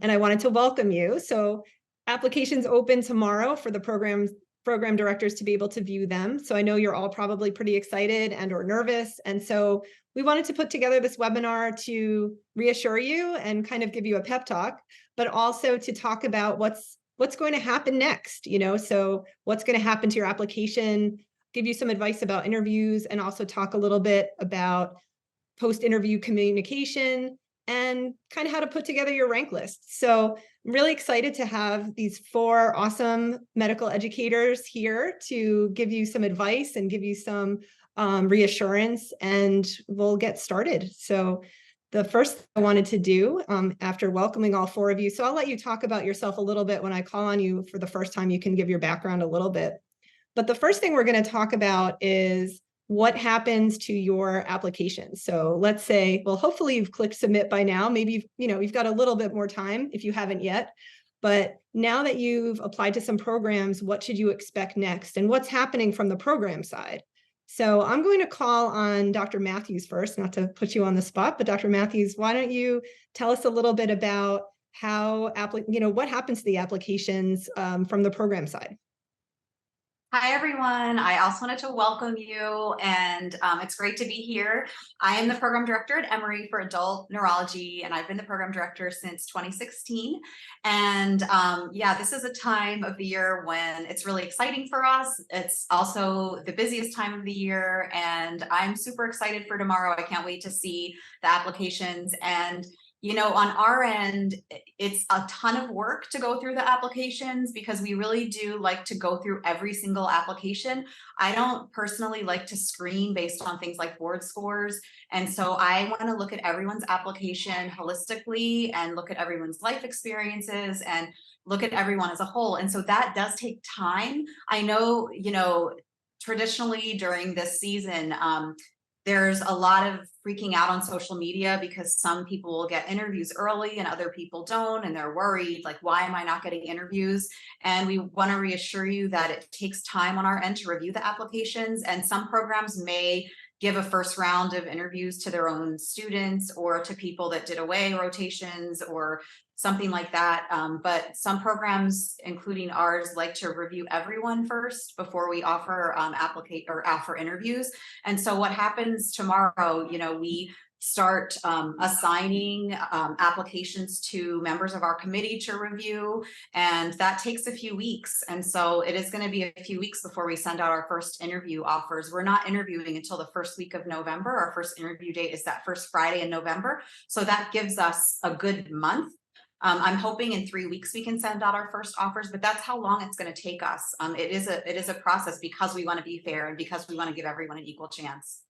and I wanted to welcome you. So applications open tomorrow for the program directors to be able to view them. So I know you're all probably pretty excited and or nervous. And so we wanted to put together this webinar to reassure you and kind of give you a pep talk, but also to talk about what's going to happen next, so what's going to happen to your application, give you some advice about interviews, and also talk a little bit about post-interview communication and kind of how to put together your rank list. So I'm really excited to have these 4 awesome medical educators here to give you some advice and give you some reassurance, and we'll get started. So the first thing I wanted to do after welcoming all 4 of you, so I'll let you talk about yourself a little bit when I call on you for the first time. You can give your background a little bit. But the first thing we're going to talk about is what happens to your application. So let's say, well, hopefully you've clicked submit by now. Maybe you've got a little bit more time if you haven't yet. But now that you've applied to some programs, what should you expect next? And what's happening from the program side? So I'm going to call on Dr. Matthews first, not to put you on the spot, but Dr. Matthews, why don't you tell us a little bit about how, what happens to the applications from the program side? Hi, everyone. I also wanted to welcome you, and it's great to be here. I am the program director at Emory for adult neurology, and I've been the program director since 2016. And yeah, this is a time of the year when it's really exciting for us. It's also the busiest time of the year, and I'm super excited for tomorrow. I can't wait to see the applications. And on our end, it's a ton of work to go through the applications because we really do like to go through every single application. I don't personally like to screen based on things like board scores. And so I want to look at everyone's application holistically and look at everyone's life experiences and look at everyone as a whole. And so that does take time. I know, traditionally during this season, there's a lot of freaking out on social media because some people will get interviews early and other people don't, and they're worried, like, why am I not getting interviews? And we want to reassure you that it takes time on our end to review the applications, and some programs may give a first round of interviews to their own students or to people that did away rotations or something like that. But some programs, including ours, like to review everyone first before we offer offer interviews. And so what happens tomorrow, we start assigning applications to members of our committee to review, and that takes a few weeks. And so it is going to be a few weeks before we send out our first interview offers. We're not interviewing until the first week of November. Our first interview date is that first Friday in November. So that gives us a good month. I'm hoping in 3 weeks we can send out our first offers, but that's how long it's going to take us. It is a process because we want to be fair and because we want to give everyone an equal chance.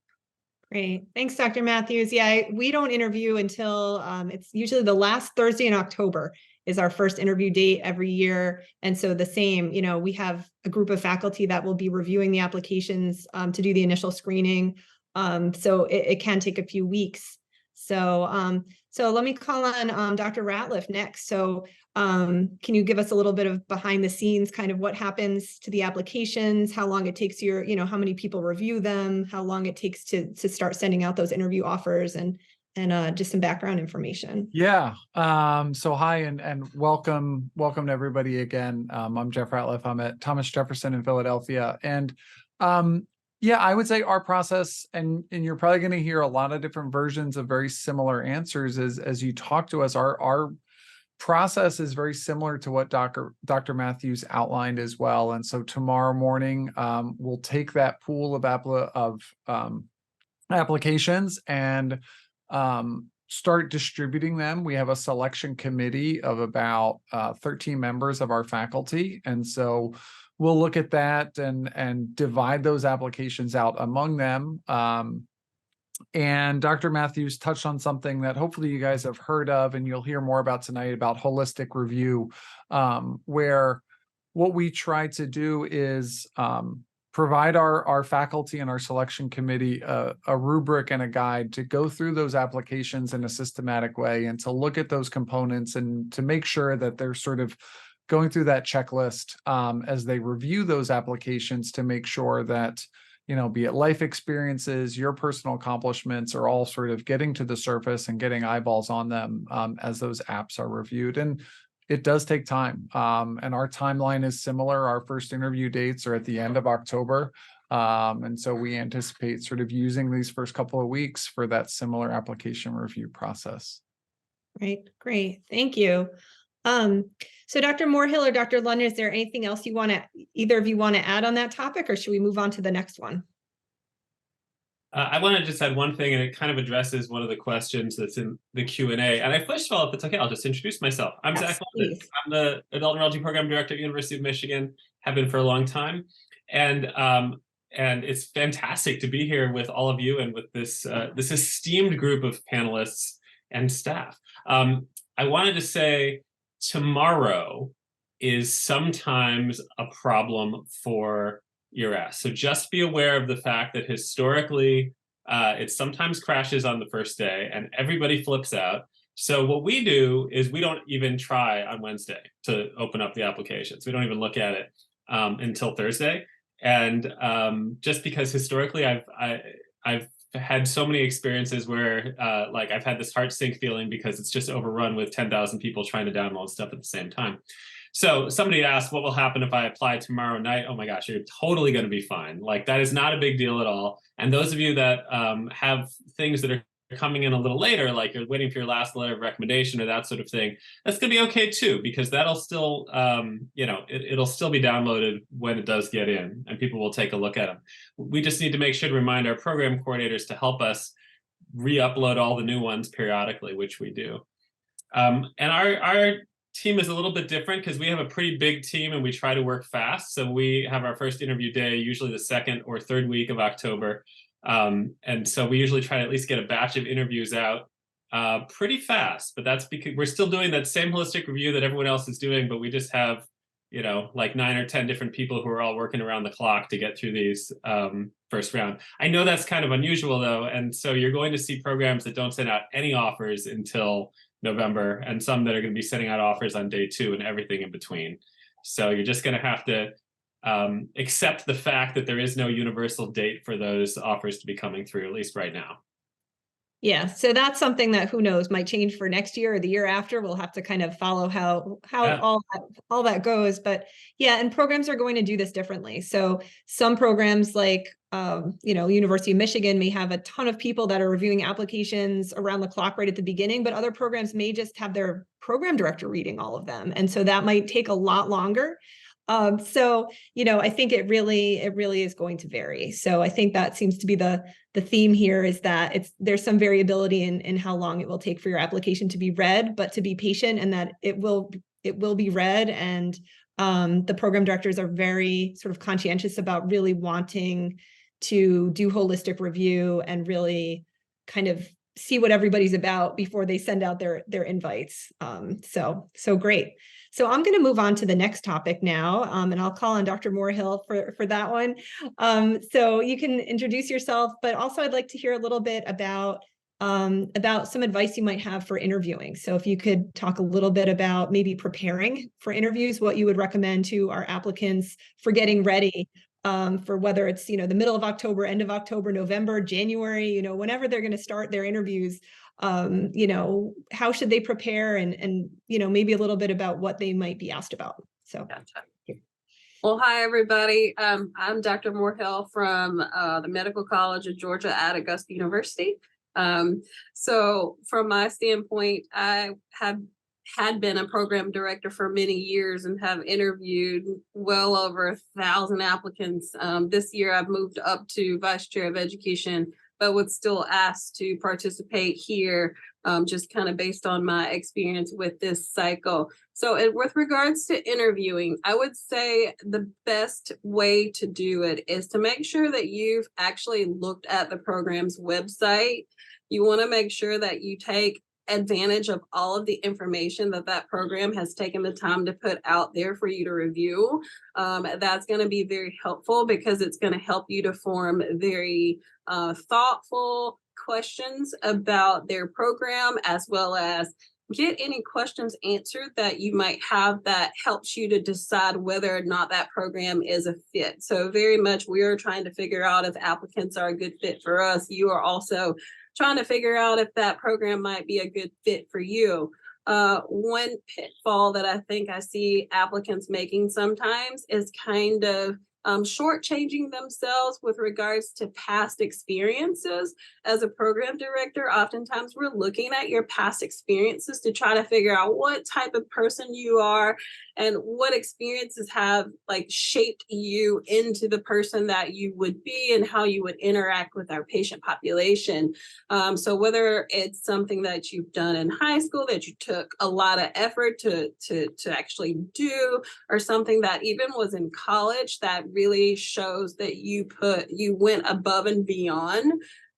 Great. Thanks, Dr. Matthews. Yeah, we don't interview until it's usually the last Thursday in October is our first interview date every year. And so the same, we have a group of faculty that will be reviewing the applications to do the initial screening. So it can take a few weeks. So let me call on Dr. Ratliff next. So can you give us a little bit of behind the scenes, kind of what happens to the applications, how long it takes how many people review them, how long it takes to start sending out those interview offers, and just some background information. Yeah. So hi and welcome to everybody again. I'm Jeff Ratliff. I'm at Thomas Jefferson in Philadelphia. And yeah, I would say our process, and you're probably going to hear a lot of different versions of very similar answers as you talk to us. Our process is very similar to what Dr. Matthews outlined as well. And so tomorrow morning, we'll take that pool of applications and start distributing them. We have a selection committee of about 13 members of our faculty. And so we'll look at that and divide those applications out among them. And Dr. Matthews touched on something that hopefully you guys have heard of, and you'll hear more about tonight, about holistic review, where what we try to do is provide our faculty and our selection committee a rubric and a guide to go through those applications in a systematic way and to look at those components and to make sure that they're sort of going through that checklist as they review those applications to make sure that be it life experiences, your personal accomplishments are all sort of getting to the surface and getting eyeballs on them as those apps are reviewed. And it does take time. And our timeline is similar. Our first interview dates are at the end of October. And so we anticipate sort of using these first couple of weeks for that similar application review process. Right, great, thank you. So Dr. Moorhill or Dr. Lund, is there anything else either of you want to add on that topic, or should we move on to the next one? I want to just add one thing, and it kind of addresses one of the questions that's in the Q&A. And first of all, if it's okay, I'll just introduce myself. I'm Yes, Zach London. I'm the Adult Neurology Program Director at University of Michigan, have been for a long time. And it's fantastic to be here with all of you and with this esteemed group of panelists and staff. I wanted to say tomorrow is sometimes a problem for ERS. So just be aware of the fact that historically, it sometimes crashes on the first day and everybody flips out. So what we do is we don't even try on Wednesday to open up the applications. We don't even look at it until Thursday. And just because historically I've had so many experiences where like I've had this heart sink feeling because it's just overrun with 10,000 people trying to download stuff at the same time. So somebody asked, what will happen if I apply tomorrow night? Oh my gosh, you're totally going to be fine. Like that is not a big deal at all. And those of you that have things that are coming in a little later, like you're waiting for your last letter of recommendation or that sort of thing, that's going to be okay too, because that'll still, it'll still be downloaded when it does get in and people will take a look at them. We just need to make sure to remind our program coordinators to help us re-upload all the new ones periodically, which we do. And our team is a little bit different because we have a pretty big team and we try to work fast. So we have our first interview day, usually the second or third week of October. And so we usually try to at least get a batch of interviews out pretty fast, but that's because we're still doing that same holistic review that everyone else is doing, but we just have, like 9 or 10 different people who are all working around the clock to get through these first round. I know that's kind of unusual though. And so you're going to see programs that don't send out any offers until November, and some that are going to be sending out offers on day 2 and everything in between. So you're just going to have to accept the fact that there is no universal date for those offers to be coming through, at least right now. Yeah, so that's something that who knows might change for next year or the year after. We'll have to kind of follow how Yeah. all that goes. But yeah, and programs are going to do this differently. So some programs like University of Michigan may have a ton of people that are reviewing applications around the clock right at the beginning, but other programs may just have their program director reading all of them. And so that might take a lot longer. So, I think it really is going to vary. So I think that seems to be the theme here, is that there's some variability in how long it will take for your application to be read, but to be patient and that it will be read. And the program directors are very sort of conscientious about really wanting to do holistic review and really kind of see what everybody's about before they send out their invites. So great. So I'm going to move on to the next topic now, and I'll call on Dr. Moorhill for that one. So you can introduce yourself, but also I'd like to hear a little bit about some advice you might have for interviewing. So if you could talk a little bit about maybe preparing for interviews, what you would recommend to our applicants for getting ready for whether it's, the middle of October, end of October, November, January, whenever they're going to start their interviews, how should they prepare and maybe a little bit about what they might be asked about. So. Gotcha. Well, hi, everybody. I'm Dr. Moorhill from the Medical College of Georgia at Augusta University. So from my standpoint, I had been a program director for many years and have interviewed well over 1,000 applicants. This year, I've moved up to Vice Chair of Education, but was still asked to participate here, just kind of based on my experience with this cycle. So with regards to interviewing, I would say the best way to do it is to make sure that you've actually looked at the program's website. You want to make sure that you take advantage of all of the information that program has taken the time to put out there for you to review. That's going to be very helpful because it's going to help you to form very thoughtful questions about their program, as well as get any questions answered that you might have that helps you to decide whether or not that program is a fit. So very much we are trying to figure out if applicants are a good fit for us. You are also trying to figure out if that program might be a good fit for you. One pitfall that I think I see applicants making sometimes is kind of shortchanging themselves with regards to past experiences. As a program director, oftentimes we're looking at your past experiences to try to figure out what type of person you are and what experiences have like shaped you into the person that you would be and how you would interact with our patient population. So whether it's something that you've done in high school that you took a lot of effort to actually do, or something that even was in college that really shows that you went above and beyond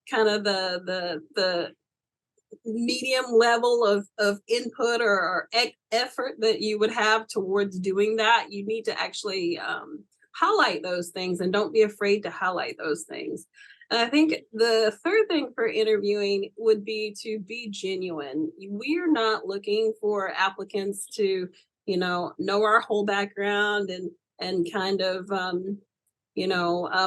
kind of the medium level of input or effort that you would have towards doing that, you need to actually highlight those things, and don't be afraid to highlight those things. And I think the third thing for interviewing would be to be genuine. We are not looking for applicants to, know our whole background and kind of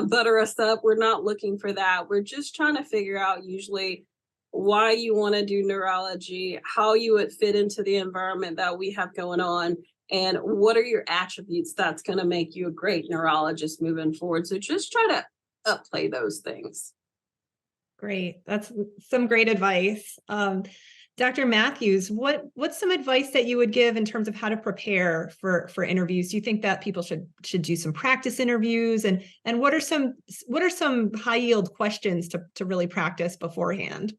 butter us up. We're not looking for that. We're just trying to figure out usually why you want to do neurology, how you would fit into the environment that we have going on, and what are your attributes that's going to make you a great neurologist moving forward. So just try to upplay those things. Great. That's some great advice. Dr. Matthews, what's some advice that you would give in terms of how to prepare for interviews? Do you think that people should do some practice interviews, and what are some high yield questions to really practice beforehand?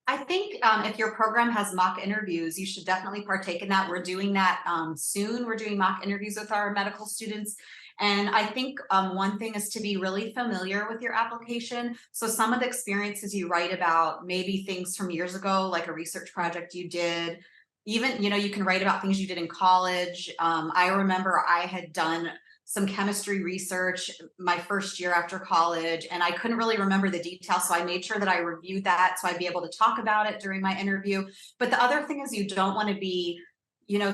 I think if your program has mock interviews, you should definitely partake in that. We're doing that soon. We're doing mock interviews with our medical students. And I think one thing is to be really familiar with your application. So some of the experiences you write about, maybe things from years ago, like a research project you did, even, you can write about things you did in college. I remember I had done some chemistry research my first year after college, and I couldn't really remember the details. So I made sure that I reviewed that so I'd be able to talk about it during my interview. But the other thing is you don't want to be,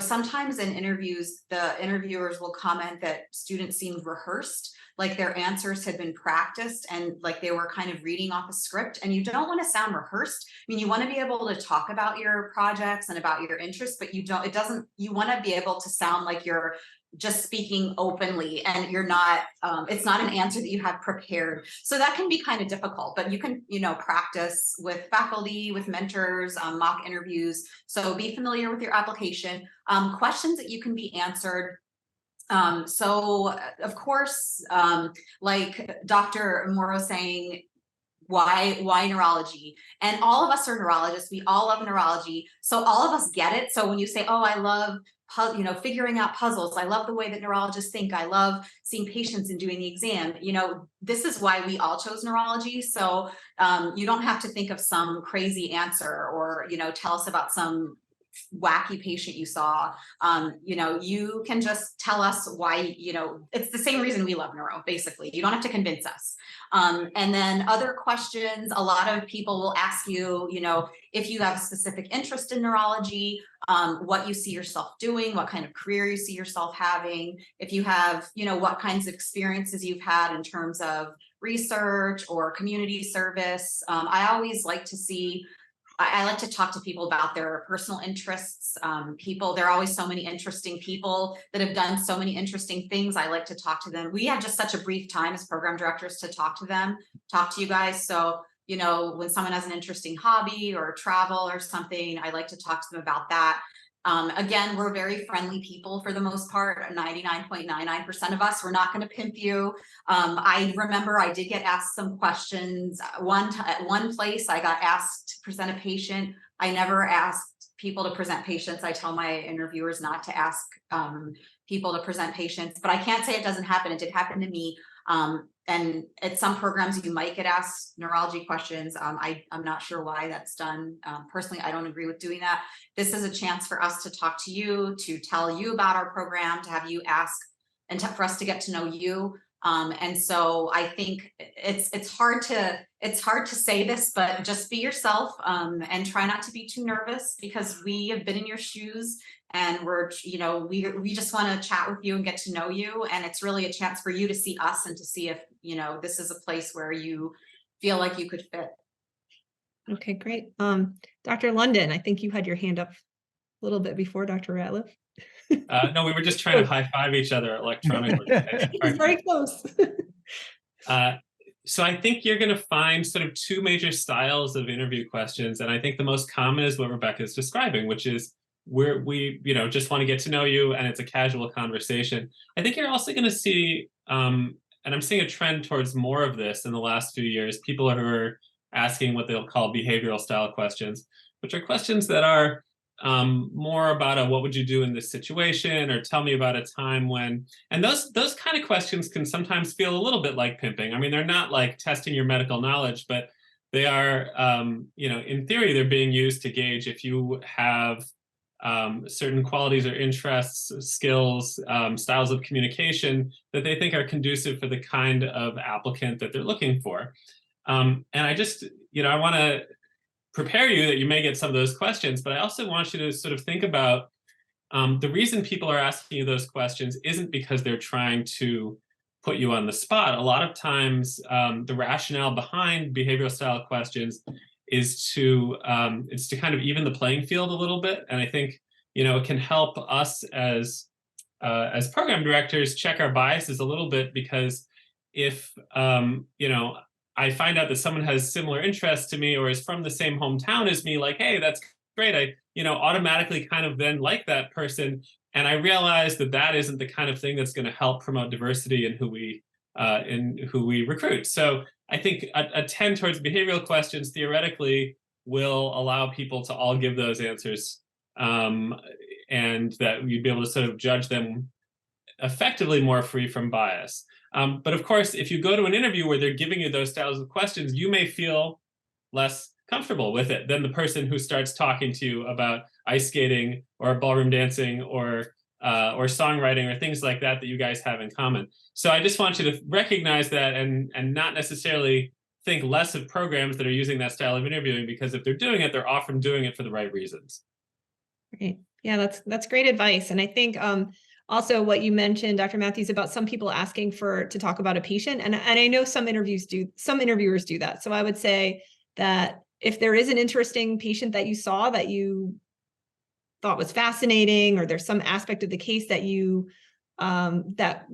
sometimes in interviews, the interviewers will comment that students seemed rehearsed, like their answers had been practiced and like they were kind of reading off a script, and you don't want to sound rehearsed. I mean, you want to be able to talk about your projects and about your interests, but you want to be able to sound like you're just speaking openly and you're not, it's not an answer that you have prepared. So that can be kind of difficult, but you can, practice with faculty, with mentors, mock interviews. So be familiar with your application, questions that you can be answered. So of course, like Dr. Moro saying, why neurology? And all of us are neurologists. We all love neurology. So all of us get it. So when you say, oh, I love figuring out puzzles. I love the way that neurologists think. I love seeing patients and doing the exam. This is why we all chose neurology. So you don't have to think of some crazy answer or, tell us about some wacky patient you saw. You can just tell us why, it's the same reason we love neuro, basically. You don't have to convince us. And then other questions, a lot of people will ask you, if you have a specific interest in neurology, what you see yourself doing, what kind of career you see yourself having, if you have, what kinds of experiences you've had in terms of research or community service. I always like to see, I like to talk to people about their personal interests. There are always so many interesting people that have done so many interesting things. I like to talk to them. We have just such a brief time as program directors to talk to you guys. So, when someone has an interesting hobby or travel or something, I like to talk to them about that. Again, we're very friendly people for the most part, 99.99% of us. We're not going to pimp you. I remember I did get asked some questions. At one place, I got asked to present a patient. I never asked people to present patients. I tell my interviewers not to ask people to present patients, but I can't say it doesn't happen. It did happen to me. And at some programs, you might get asked neurology questions. I'm not sure why that's done. Personally, I don't agree with doing that. This is a chance for us to talk to you, to tell you about our program, to have you ask, and for us to get to know you. And so I think it's hard to say this, but just be yourself, and try not to be too nervous, because we have been in your shoes, and we just want to chat with you and get to know you. And it's really a chance for you to see us and to see if, this is a place where you feel like you could fit. Okay, great. Dr. London, I think you had your hand up a little bit before Dr. Ratliff. No, we were just trying to high five each other electronically. It's very close. So I think you're going to find sort of two major styles of interview questions. And I think the most common is what Rebecca is describing, which is we just want to get to know you, and it's a casual conversation. I think you're also going to see, and I'm seeing a trend towards more of this in the last few years, people who are asking what they'll call behavioral style questions, which are questions that are more about what would you do in this situation, or tell me about a time when, and those kind of questions can sometimes feel a little bit like pimping. I mean, they're not like testing your medical knowledge, but they are, in theory, they're being used to gauge if you have certain qualities or interests, skills, styles of communication that they think are conducive for the kind of applicant that they're looking for. And I just, I want to prepare you that you may get some of those questions, but I also want you to sort of think about the reason people are asking you those questions isn't because they're trying to put you on the spot. A lot of times, the rationale behind behavioral style questions is to kind of even the playing field a little bit, and I think it can help us as program directors check our biases a little bit, because if I find out that someone has similar interests to me or is from the same hometown as me, like, hey, that's great. I, automatically kind of then like that person. And I realize that that isn't the kind of thing that's going to help promote diversity in who we recruit. So I think a 10 towards behavioral questions theoretically will allow people to all give those answers, and that you'd be able to sort of judge them effectively more free from bias. But of course, if you go to an interview where they're giving you those styles of questions, you may feel less comfortable with it than the person who starts talking to you about ice skating or ballroom dancing or songwriting or things like that you guys have in common. So I just want you to recognize that and not necessarily think less of programs that are using that style of interviewing, because if they're doing it, they're often doing it for the right reasons. Great. Yeah, that's great advice. And I think also what you mentioned, Dr. Matthews, about some people asking to talk about a patient. And I know some interviewers do that. So I would say that if there is an interesting patient that you saw that you thought was fascinating, or there's some aspect of the case that that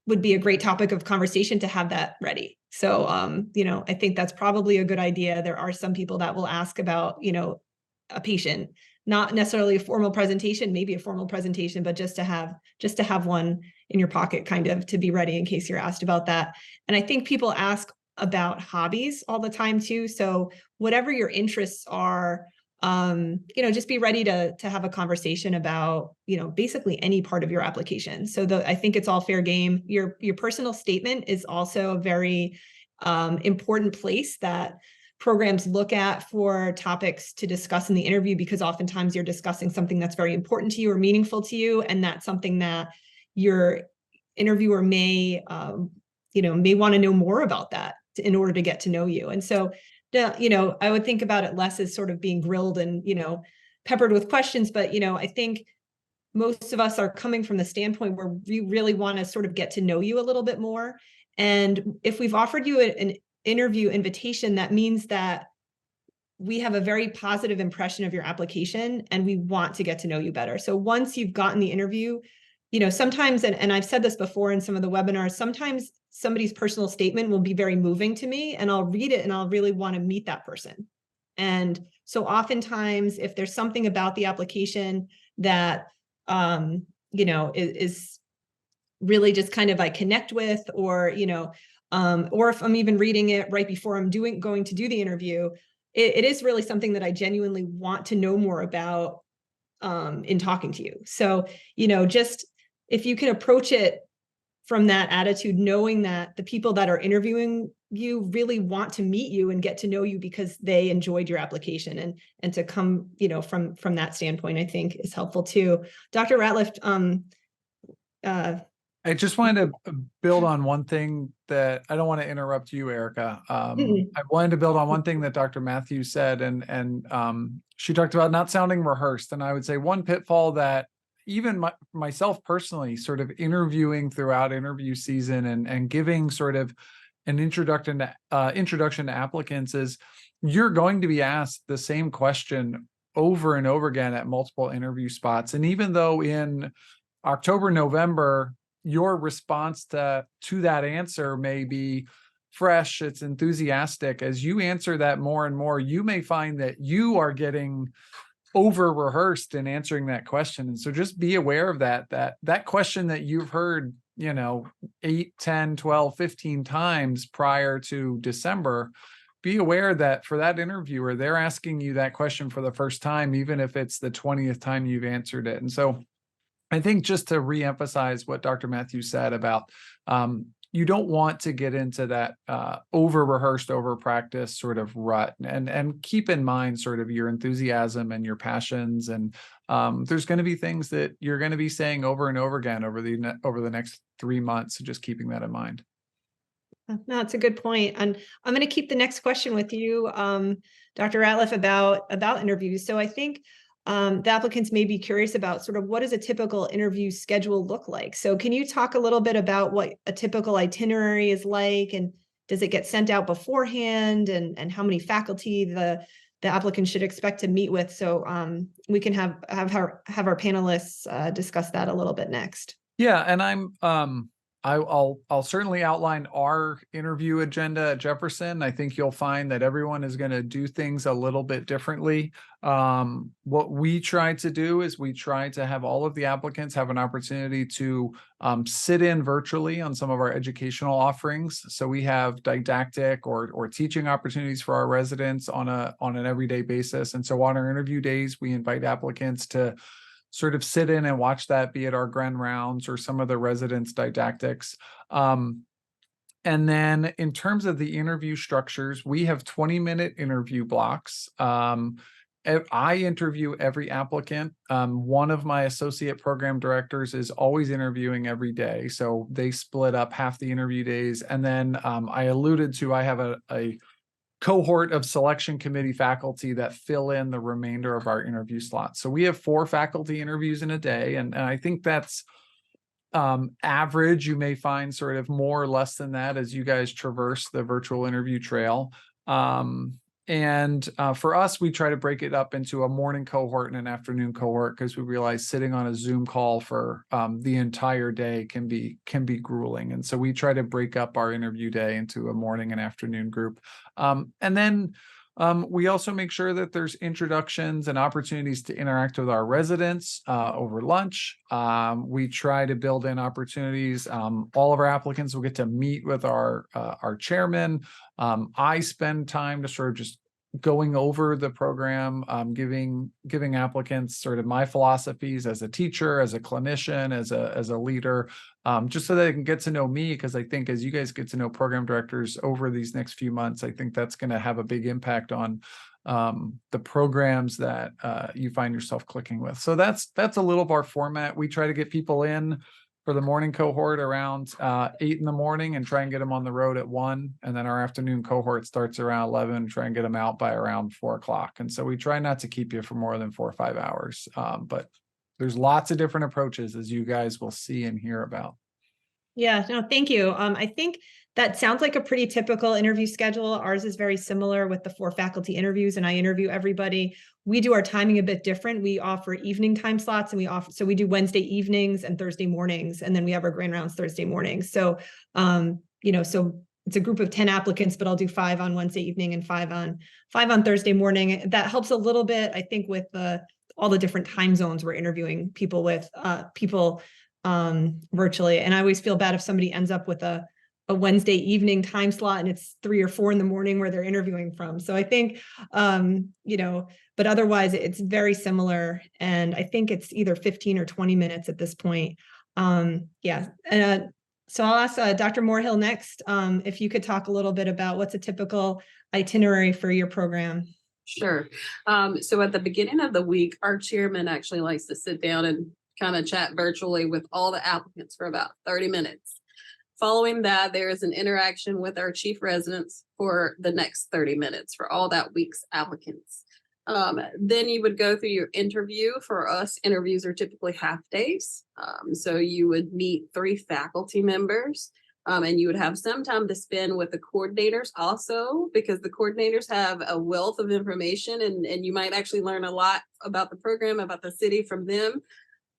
would be a great topic of conversation, to have that ready. So, I think that's probably a good idea. There are some people that will ask about, a patient, not necessarily a formal presentation, maybe a formal presentation, but just to have one in your pocket, kind of to be ready in case you're asked about that. And I think people ask about hobbies all the time too. So whatever your interests are, just be ready to have a conversation about, basically any part of your application. So I think it's all fair game. Your personal statement is also a very important place that programs look at for topics to discuss in the interview, because oftentimes you're discussing something that's very important to you or meaningful to you, and that's something that your interviewer may want to know more about that in order to get to know you. And so, I would think about it less as sort of being grilled and, peppered with questions, but, I think most of us are coming from the standpoint where we really want to sort of get to know you a little bit more. And if we've offered you an interview invitation, that means that we have a very positive impression of your application and we want to get to know you better. So once you've gotten the interview, sometimes, and I've said this before in some of the webinars, sometimes somebody's personal statement will be very moving to me, and I'll read it and I'll really want to meet that person. And so oftentimes, if there's something about the application that, is really just kind of I connect with, or if I'm even reading it right before I'm going to do the interview, it is really something that I genuinely want to know more about in talking to you. So, just if you can approach it from that attitude, knowing that the people that are interviewing you really want to meet you and get to know you because they enjoyed your application, and to come, from that standpoint, I think is helpful too. Dr. Ratliff, I just wanted to build on one thing that I don't want to interrupt you, Erica. I wanted to build on one thing that Dr. Matthews said, and she talked about not sounding rehearsed. And I would say one pitfall that even myself personally, sort of interviewing throughout interview season and giving sort of an introduction to applicants is you're going to be asked the same question over and over again at multiple interview spots. And even though in October, November, your response to that answer may be fresh, it's enthusiastic. As you answer that more and more, you may find that you are getting over rehearsed in answering that question. And so just be aware of that question that you've heard, 8, 10, 12, 15 times prior to December. Be aware that for that interviewer, they're asking you that question for the first time, even if it's the 20th time you've answered it. And so I think just to reemphasize what Dr. Matthews said about you don't want to get into that over-rehearsed, over-practiced sort of rut, and keep in mind sort of your enthusiasm and your passions. And there's going to be things that you're going to be saying over and over again over the next 3 months. So just keeping that in mind. No, that's a good point. And I'm going to keep the next question with you, Dr. Ratliff, about interviews. So I think the applicants may be curious about sort of what does a typical interview schedule look like? So can you talk a little bit about what a typical itinerary is like, and does it get sent out beforehand, and how many faculty the applicant should expect to meet with? So we can have our panelists discuss that a little bit next. Yeah, and I'll certainly outline our interview agenda at Jefferson. I think you'll find that everyone is going to do things a little bit differently. What we try to do is we try to have all of the applicants have an opportunity to sit in virtually on some of our educational offerings. So we have didactic or teaching opportunities for our residents on an everyday basis. And so on our interview days, we invite applicants to sort of sit in and watch that, be it our grand rounds or some of the residents' didactics. And then in terms of the interview structures, we have 20-minute interview blocks. I interview every applicant. One of my associate program directors is always interviewing every day. So they split up half the interview days. And then I alluded to, I have a cohort of selection committee faculty that fill in the remainder of our interview slots. So we have 4 faculty interviews in a day. And I think that's average. You may find sort of more or less than that as you guys traverse the virtual interview trail. And for us, we try to break it up into a morning cohort and an afternoon cohort, because we realize sitting on a Zoom call for the entire day can be grueling. And so we try to break up our interview day into a morning and afternoon group. And then we also make sure that there's introductions and opportunities to interact with our residents over lunch. We try to build in opportunities. All of our applicants will get to meet with our chairman. I spend time to sort of just going over the program, giving applicants sort of my philosophies as a teacher, as a clinician, as a leader, just so they can get to know me. Because I think as you guys get to know program directors over these next few months, I think that's going to have a big impact on the programs that you find yourself clicking with. So that's a little of our format. We try to get people in for the morning cohort around 8 in the morning and try and get them on the road at 1. And then our afternoon cohort starts around 11 and try and get them out by around 4 o'clock. And so we try not to keep you for more than 4 or 5 hours. But there's lots of different approaches, as you guys will see and hear about. Yeah, no, thank you. I think that sounds like a pretty typical interview schedule. Ours is very similar with the 4 faculty interviews, and I interview everybody. We do our timing a bit different. We offer evening time slots, and so we do Wednesday evenings and Thursday mornings, and then we have our grand rounds Thursday mornings. So, so it's a group of 10 applicants, but I'll do 5 on Wednesday evening and 5 on Thursday morning. That helps a little bit, I think, with all the different time zones we're interviewing people with, virtually. And I always feel bad if somebody ends up with a Wednesday evening time slot and it's 3 or 4 in the morning where they're interviewing from. So I think, but otherwise it's very similar. And I think it's either 15 or 20 minutes at this point. So I'll ask Dr. Moorhill next, if you could talk a little bit about what's a typical itinerary for your program. Sure. So at the beginning of the week, our chairman actually likes to sit down and kind of chat virtually with all the applicants for about 30 minutes. Following that, there is an interaction with our chief residents for the next 30 minutes for all that week's applicants. Then you would go through your interview. For us, interviews are typically half days. So you would meet 3 faculty members, and you would have some time to spend with the coordinators also, because the coordinators have a wealth of information, and you might actually learn a lot about the program, about the city from them.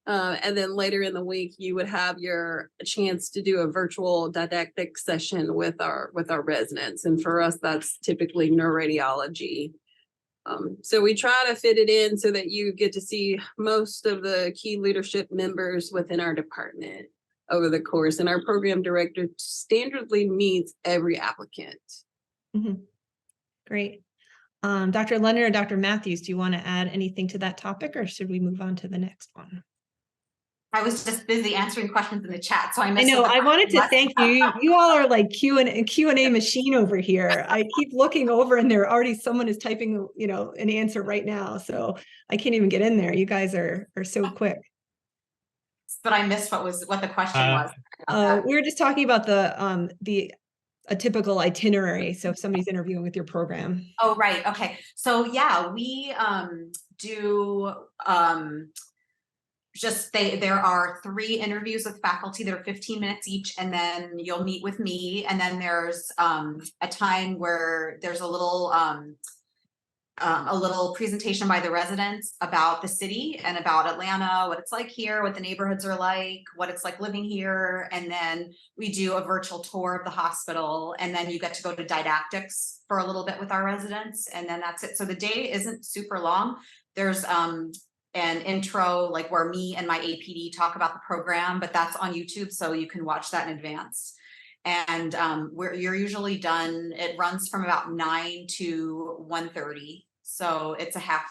And then later in the week, you would have your chance to do a virtual didactic session with our residents. And for us, that's typically neuroradiology. So we try to fit it in so that you get to see most of the key leadership members within our department over the course. And our program director standardly meets every applicant. Mhm. Great. Dr. Leonard or Dr. Matthews, do you want to add anything to that topic, or should we move on to the next one? I was just busy answering questions in the chat, so I I missed. know, what the I wanted to question thank you. You all are like Q&A machine over here. I keep looking over and there already someone is typing, an answer right now. So I can't even get in there. You guys are so quick. But I missed what the question was. We were just talking about a typical itinerary. So if somebody's interviewing with your program. Oh, right. Okay. So yeah, we do there are 3 interviews with faculty that are 15 minutes each, and then you'll meet with me, and then there's a time where there's a little presentation by the residents about the city and about Atlanta, what it's like here, what the neighborhoods are like, what it's like living here. And then we do a virtual tour of the hospital, and then you get to go to didactics for a little bit with our residents, and then that's it. So the day isn't super long. There's an intro, like where me and my APD talk about the program, but that's on YouTube, so you can watch that in advance. And you're usually done. It runs from about 9 to 1:30. So it's a half,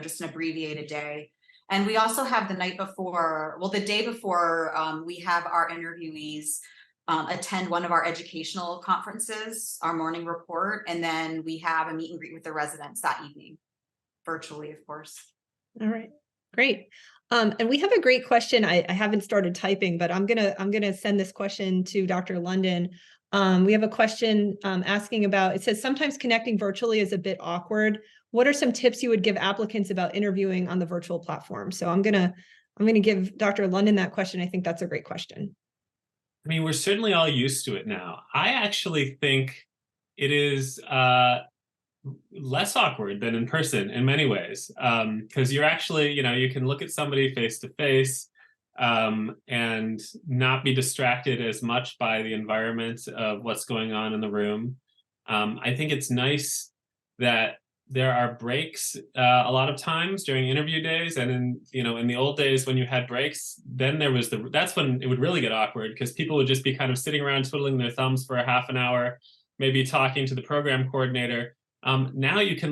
just an abbreviated day. And we also have the night before, the day before, we have our interviewees attend one of our educational conferences, our morning report, and then we have a meet and greet with the residents that evening, virtually, of course. All right, great. And we have a great question. I haven't started typing, but I'm gonna send this question to Dr. London. We have a question asking about, it says, sometimes connecting virtually is a bit awkward. What are some tips you would give applicants about interviewing on the virtual platform? So I'm gonna give Dr. London that question. I think that's a great question. I mean, we're certainly all used to it now. I actually think it is less awkward than in person in many ways, because you're actually, you can look at somebody face to face and not be distracted as much by the environment of what's going on in the room. I think it's nice that there are breaks a lot of times during interview days, and in the old days when you had breaks, then that's when it would really get awkward, because people would just be kind of sitting around twiddling their thumbs for a half an hour, maybe talking to the program coordinator. Now you can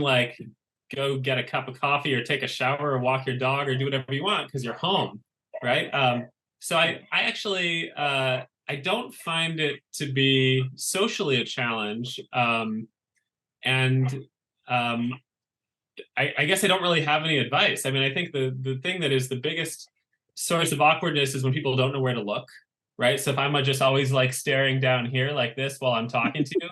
go get a cup of coffee or take a shower or walk your dog or do whatever you want because you're home, right? So I actually I don't find it to be socially a challenge, and I guess I don't really have any advice. I mean, I think the thing that is the biggest source of awkwardness is when people don't know where to look, right? So if I'm just always staring down here like this while I'm talking to you,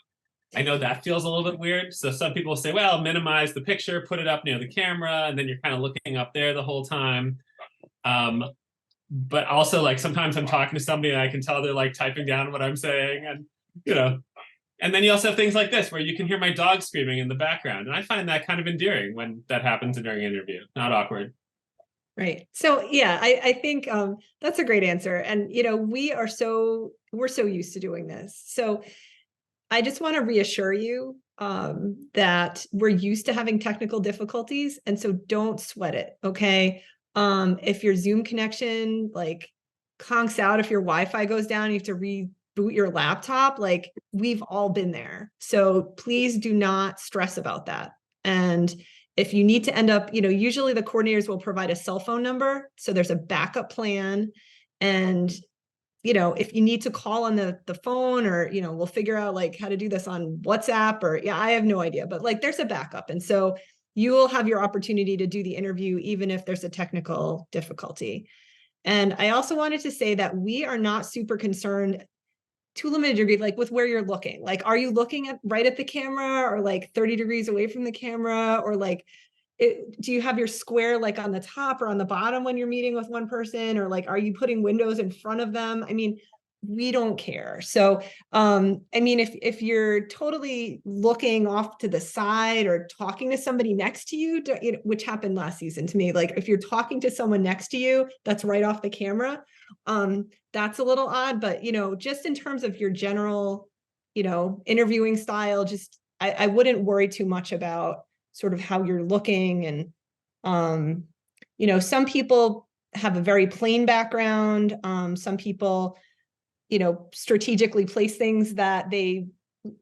I know that feels a little bit weird. So some people say, well, minimize the picture, put it up near the camera, and then you're kind of looking up there the whole time. But also sometimes I'm talking to somebody and I can tell they're typing down what I'm saying, and and then you also have things like this where you can hear my dog screaming in the background. And I find that kind of endearing when that happens during an interview, not awkward. Right. So yeah, I think that's a great answer. And we're so used to doing this. So I just want to reassure you that we're used to having technical difficulties. And so don't sweat it. Okay. If your Zoom connection conks out, if your Wi-Fi goes down, you have to reboot your laptop. We've all been there. So please do not stress about that. And if you need to end up, usually the coordinators will provide a cell phone number. So there's a backup plan. And if you need to call on the phone, or, we'll figure out how to do this on WhatsApp, or I have no idea, but there's a backup. And so you will have your opportunity to do the interview, even if there's a technical difficulty. And I also wanted to say that we are not super concerned to a limited degree, like with where you're looking. Like, are you looking at right at the camera, or like 30 degrees away from the camera, or like, do you have your square like on the top or on the bottom when you're meeting with one person, or like, are you putting windows in front of them? I mean, we don't care. So, I mean, if you're totally looking off to the side or talking to somebody next to you, which happened last season to me, like if you're talking to someone next to you, that's right off the camera. That's a little odd, but just in terms of your general, interviewing style, just, I wouldn't worry too much about sort of how you're looking. And, some people have a very plain background. Some people, strategically place things that they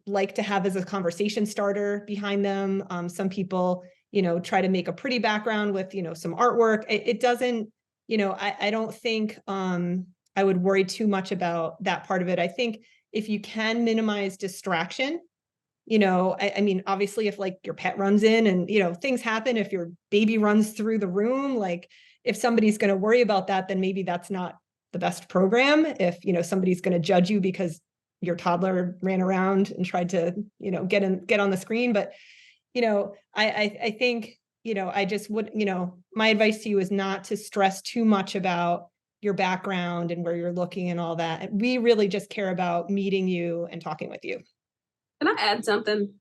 like to have as a conversation starter behind them. Some people, try to make a pretty background with, some artwork. It doesn't, I don't think I would worry too much about that part of it. I think if you can minimize distraction, I mean, obviously if like your pet runs in and, things happen, if your baby runs through the room, like if somebody's going to worry about that, then maybe that's not the best program. If, somebody's going to judge you because your toddler ran around and tried to, get on the screen. But, I think, I just would, my advice to you is not to stress too much about your background and where you're looking and all that. We really just care about meeting you and talking with you. Can I add something?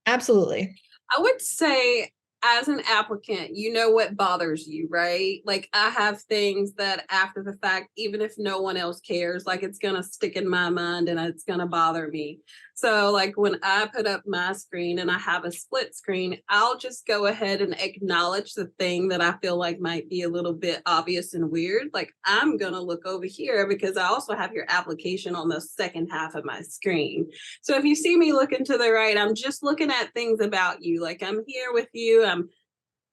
Absolutely. I would say, as an applicant, what bothers you, right? Like, I have things that after the fact, even if no one else cares, like it's going to stick in my mind and it's going to bother me. So like when I put up my screen and I have a split screen, I'll just go ahead and acknowledge the thing that I feel like might be a little bit obvious and weird. Like, I'm going to look over here because I also have your application on the second half of my screen. So if you see me looking to the right, I'm just looking at things about you. Like, I'm here with you. I'm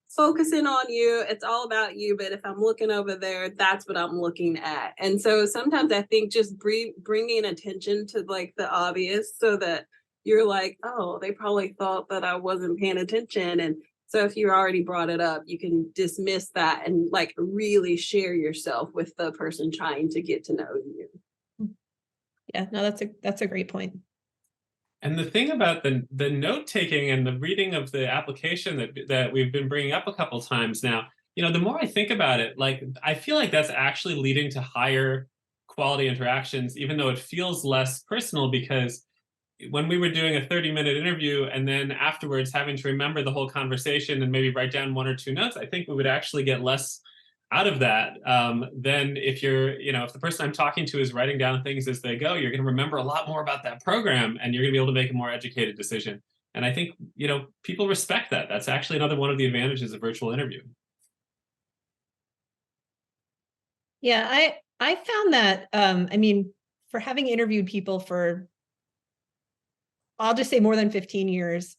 focusing on you. It's all about you. But if I'm looking over there, that's what I'm looking at. And so sometimes I think just bringing attention to like the obvious, so that you're like, oh, they probably thought that I wasn't paying attention. And so if you already brought it up, you can dismiss that and like really share yourself with the person trying to get to know you. Yeah, no, that's a great point. And the thing about the note taking and the reading of the application that we've been bringing up a couple times now, the more I think about it, like I feel like that's actually leading to higher quality interactions, even though it feels less personal, because when we were doing a 30-minute interview and then afterwards having to remember the whole conversation and maybe write down 1 or 2 notes, I think we would actually get less out of that than if if the person I'm talking to is writing down things as they go. You're going to remember a lot more about that program and you're going to be able to make a more educated decision. And I think, people respect that. That's actually another one of the advantages of virtual interview. Yeah, I found that, I mean, for having interviewed people for, I'll just say more than 15 years,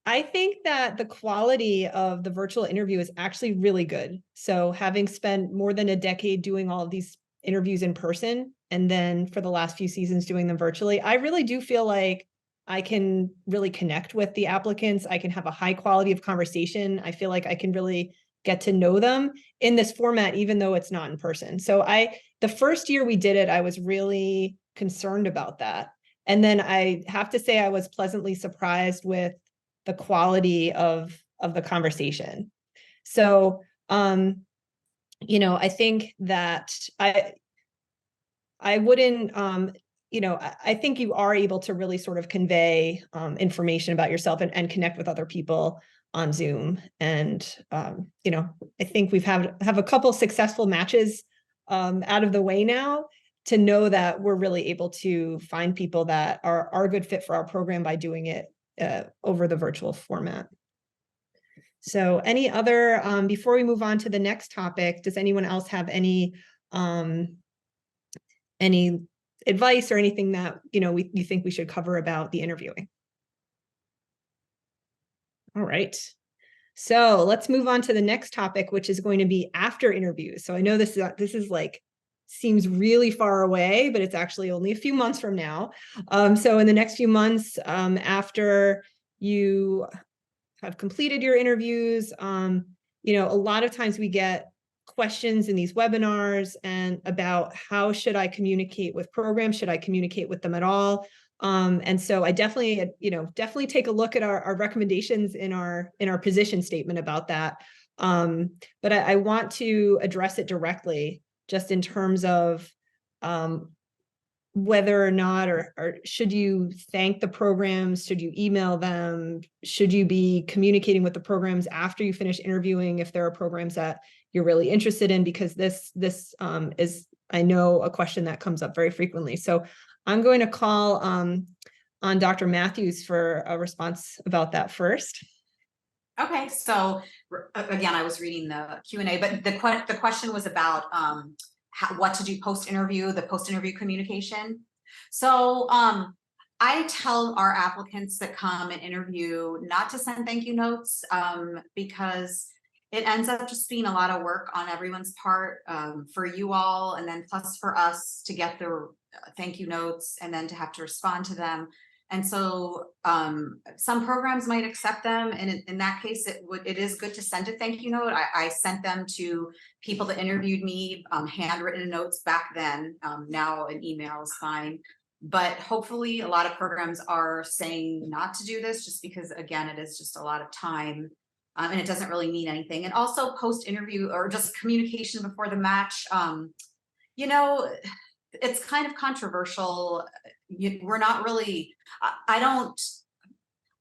I think that the quality of the virtual interview is actually really good. So having spent more than a decade doing all of these interviews in person, and then for the last few seasons doing them virtually, I really do feel like I can really connect with the applicants. I can have a high quality of conversation. I feel like I can really get to know them in this format, even though it's not in person. So the first year we did it, I was really concerned about that. And then I have to say I was pleasantly surprised with the quality of the conversation. So, I think that I wouldn't, I think you are able to really sort of convey information about yourself and connect with other people on Zoom. And, I think we've have a couple successful matches out of the way now, to know that we're really able to find people that are a good fit for our program by doing it over the virtual format. So any other, before we move on to the next topic, does anyone else have any advice or anything that, you think we should cover about the interviewing? All right. So let's move on to the next topic, which is going to be after interviews. So I know this is like, seems really far away, but it's actually only a few months from now. So in the next few months, after you have completed your interviews. You know, a lot of times we get questions in these webinars and about how should I communicate with programs? Should I communicate with them at all? And so I definitely, you know, definitely take a look at our recommendations in our position statement about that. But I want to address it directly, just in terms of whether or not, or should you thank the programs? Should you email them? Should you be communicating with the programs after you finish interviewing if there are programs that you're really interested in? Because this is, I know, a question that comes up very frequently. So I'm going to call on Dr. Matthews for a response about that first. Okay, so again, I was reading the Q&A, but the question was about what to do post-interview, the post-interview communication. So I tell our applicants that come and interview not to send thank you notes because it ends up just being a lot of work on everyone's part for you all, and then plus for us to get the thank you notes and then to have to respond to them. And so some programs might accept them, and in that case, it is good to send a thank you note. I sent them to people that interviewed me, handwritten notes back then. Now an email is fine, but hopefully a lot of programs are saying not to do this, just because again, it is just a lot of time, and it doesn't really mean anything. And also post-interview or just communication before the match, you know, it's kind of controversial. We're not really,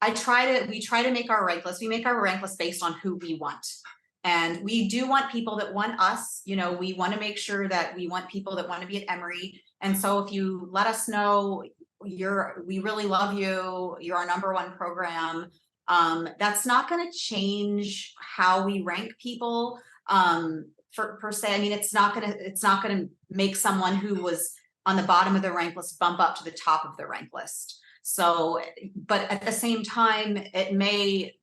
we try to make our rank list. We make our rank list based on who we want. And we do want people that want us. You know, we want to make sure that we want people that want to be at Emory. And so if you let us know we really love you, you're our #1 program, that's not going to change how we rank people per se. I mean, it's not going to make someone who was on the bottom of the rank list bump up to the top of the rank list. So, but at the same time, it may,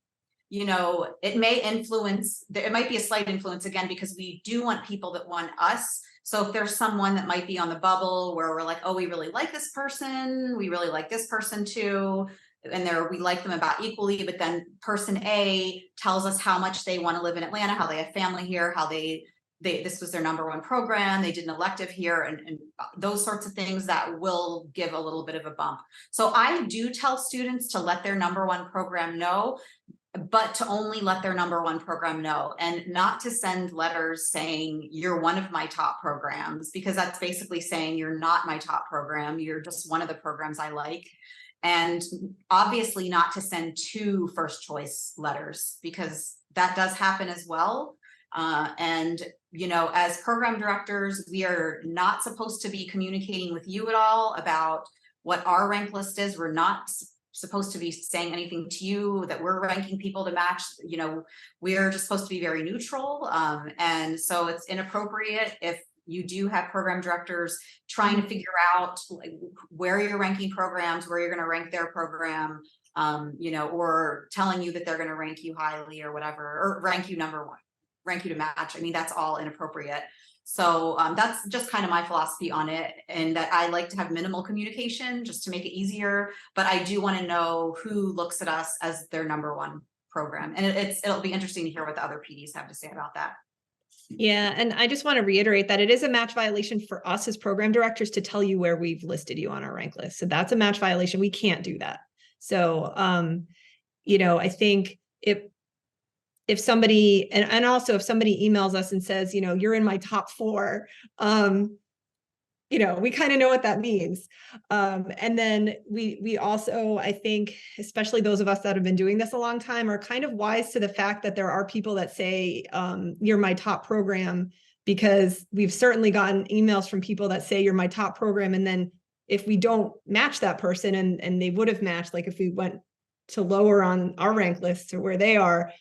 you know, it may influence, it might be a slight influence again, because we do want people that want us. So if there's someone that might be on the bubble where we're like, oh, we really like this person, we really like this person too, and we like them about equally, but then person A tells us how much they want to live in Atlanta, how they have family here, how this was their #1 program, they did an elective here, and those sorts of things that will give a little bit of a bump. So I do tell students to let their #1 program know, but to only let their #1 program know, and not to send letters saying you're one of my top programs, because that's basically saying you're not my top program, you're just one of the programs I like. And obviously not to send 2 first choice letters, because that does happen as well. And, you know, as program directors, we are not supposed to be communicating with you at all about what our rank list is. We're not supposed to be saying anything to you that we're ranking people to match. You know, we're just supposed to be very neutral. And so it's inappropriate if you do have program directors trying to figure out like, where you're ranking programs, where you're going to rank their program, you know, or telling you that they're going to rank you highly or whatever, or rank you #1. Rank you to match. I mean, that's all inappropriate. So that's just kind of my philosophy on it, and that I like to have minimal communication just to make it easier. But I do want to know who looks at us as their #1 program, and it'll be interesting to hear what the other PDs have to say about that. Yeah, and I just want to reiterate that it is a match violation for us as program directors to tell you where we've listed you on our rank list. So that's a match violation. We can't do that. So, you know, I think if somebody, and also if somebody emails us and says, you know, you're in my top 4, you know, we kind of know what that means. And then we also, I think, especially those of us that have been doing this a long time, are kind of wise to the fact that there are people that say, you're my top program, because we've certainly gotten emails from people that say you're my top program. And then if we don't match that person, and they would have matched, like if we went to lower on our rank list to where they are,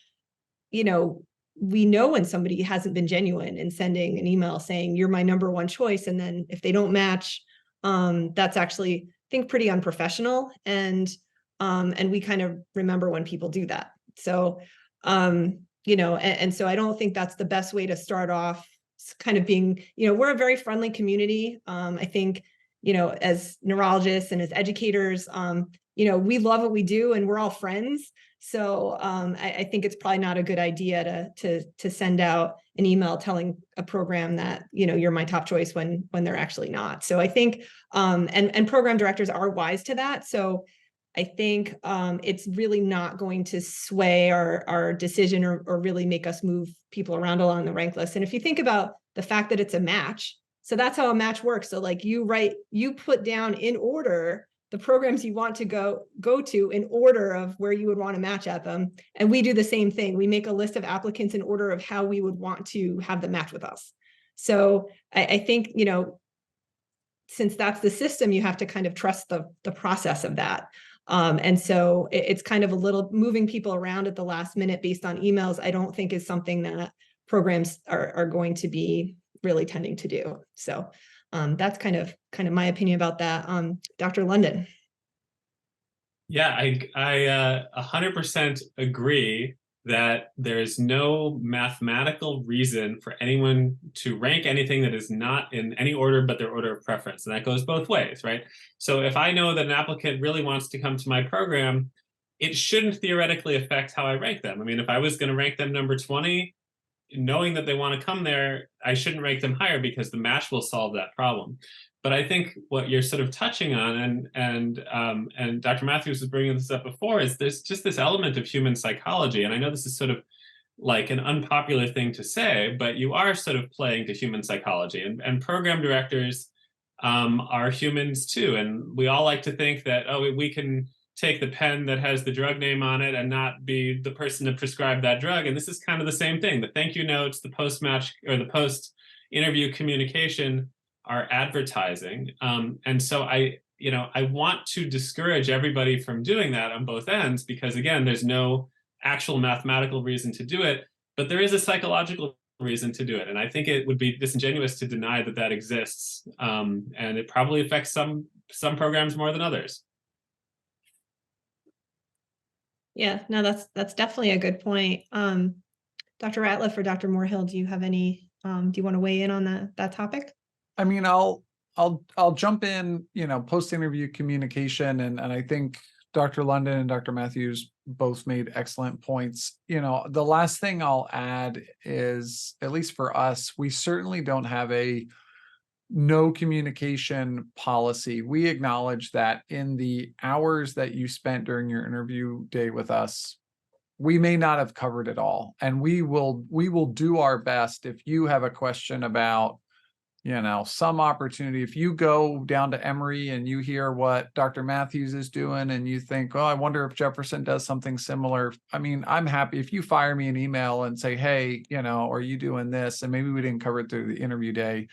you know, we know when somebody hasn't been genuine in sending an email saying you're my #1 choice. And then if they don't match, that's actually, I think, pretty unprofessional. And we kind of remember when people do that. So, you know, and so I don't think that's the best way to start off. It's kind of being, you know, we're a very friendly community. I think, you know, as neurologists and as educators, we love what we do and we're all friends. So I think it's probably not a good idea to send out an email telling a program that, you're my top choice when they're actually not. So I think, and program directors are wise to that. So I think it's really not going to sway our decision or really make us move people around along the rank list. And if you think about the fact that it's a match, so that's how a match works. So like you put down in order the programs you want to go to in order of where you would want to match at them. And we do the same thing. We make a list of applicants in order of how we would want to have them match with us. So I think, since that's the system, you have to kind of trust the process of that. And so it's kind of a little moving people around at the last minute based on emails. I don't think is something that programs are going to be really tending to do. So that's kind of my opinion about that. Dr. London. Yeah, I 100% agree that there is no mathematical reason for anyone to rank anything that is not in any order but their order of preference. And that goes both ways, right? So if I know that an applicant really wants to come to my program, it shouldn't theoretically affect how I rank them. I mean, if I was going to rank them number 20, knowing that they want to come there, I shouldn't rank them higher because the match will solve that problem. But I think what you're sort of touching on, and Dr. Matthews was bringing this up before, is there's just this element of human psychology. And I know this is sort of like an unpopular thing to say, but you are sort of playing to human psychology. And program directors are humans too. And we all like to think that, oh, we can take the pen that has the drug name on it and not be the person to prescribe that drug. And this is kind of the same thing. The thank you notes, the post-match or the post-interview communication are advertising. And so I want to discourage everybody from doing that on both ends, because again, there's no actual mathematical reason to do it, but there is a psychological reason to do it. And I think it would be disingenuous to deny that that exists. And it probably affects some programs more than others. Yeah, no, that's definitely a good point. Dr. Ratliff or Dr. Moorhill, do you have any, do you want to weigh in on that topic? I mean, I'll jump in, post-interview communication, and I think Dr. London and Dr. Matthews both made excellent points. The last thing I'll add is, at least for us, we certainly don't have a no communication policy. We acknowledge that in the hours that you spent during your interview day with us, we may not have covered it all. And we will do our best. If you have a question about, some opportunity, if you go down to Emory and you hear what Dr. Matthews is doing and you think, oh, I wonder if Jefferson does something similar. I mean, I'm happy if you fire me an email and say, hey, are you doing this? And maybe we didn't cover it through the interview day.